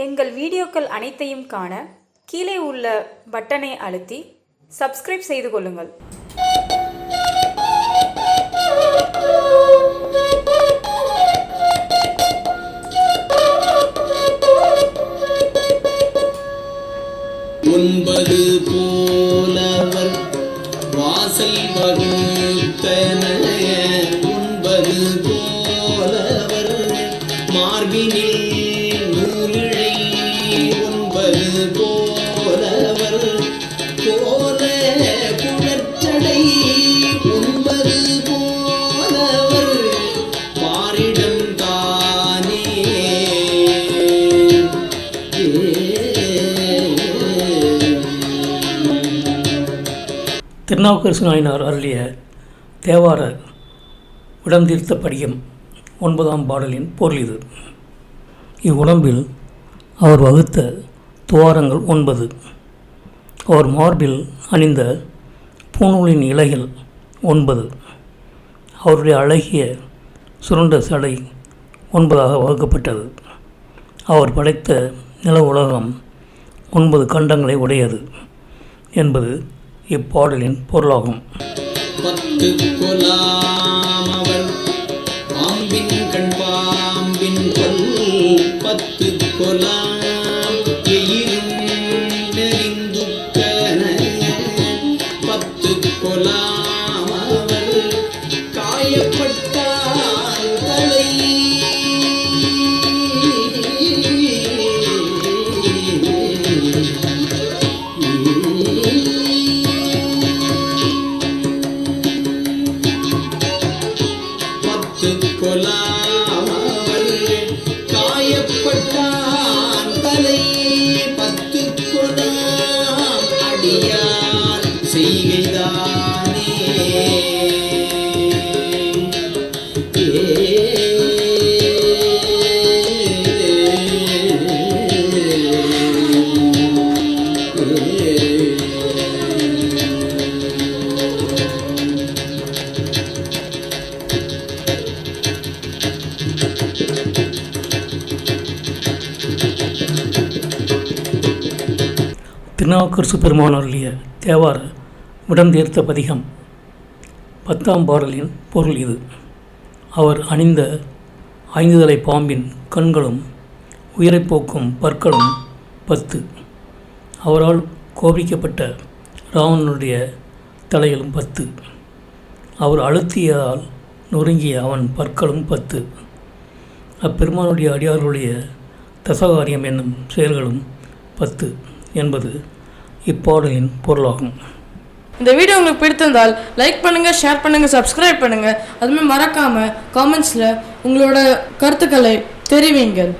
எங்கள் வீடியோக்கள் அனைத்தையும் காண கீழே உள்ள பட்டனை அழுத்தி சப்ஸ்கிரைப் செய்து கொள்ளுங்கள். ஒன்பது போலவர் வாசல் வகுத்தன, ஒன்பது போலவர் மார்பினில் நூலிழை, ஒன்பது போலவர் போல குழற்றடை, ஒன்பது போலவர் பாரிடம் தானே. திருநாவுக்கரசு நாயனார் அருளிய தேவார உடந்தீர்த்த படிகம் 9ஆம் பாடலின் பொருள் இது. இவ்வுடம்பில் அவர் வகுத்த துவாரங்கள் 9. அவர் மார்பில் அணிந்த பூநூலின் இலைகள் 9. அவருடைய அழகிய சுருண்ட சடை 9ஆக வகுக்கப்பட்டது. அவர் படைத்த நில உலகம் 9 கண்டங்களை உடையது என்பது இப்பாடலின் பொருளாகும். 10 கொலாம் அவர் பாம்பின் கண் பாம்பின் கொல், 10 கொலாம் எயிரும் நெறிந்துக்கன, 10 கொலாம் அவர் காயப்பட்டார் தலை, கொலாமல் காயப்பட்டான் தலை, 10 கொலாம் அடியார் செய்கைதானே. திருநாவுக்கரசு பெருமான் அருளிய தேவார உடந்தீர்த்த பதிகம் 10ஆம் பாடலின் பொருள் இது. அவர் அணிந்த 5 தலை பாம்பின் கண்களும் உயிரைப் போக்கும் பற்களும் 10. அவரால் கோபிக்கப்பட்ட இராவணனுடைய தலைகளும் 10. அவர் அழுத்தியதால் நொறுங்கிய அவன் பற்களும் 10. அப்பெருமானுடைய அடியார்களுடைய தசகாரியம் என்னும் செயல்களும் 10 என்பது இப்பாடலின் பொருளாகும். இந்த வீடியோ உங்களுக்கு பிடித்திருந்தால் லைக் பண்ணுங்கள், ஷேர் பண்ணுங்கள், சப்ஸ்கிரைப் பண்ணுங்கள். அதுமாதிரி மறக்காமல் காமெண்ட்ஸில் உங்களோட கருத்துக்களை தெரிவிங்கள்.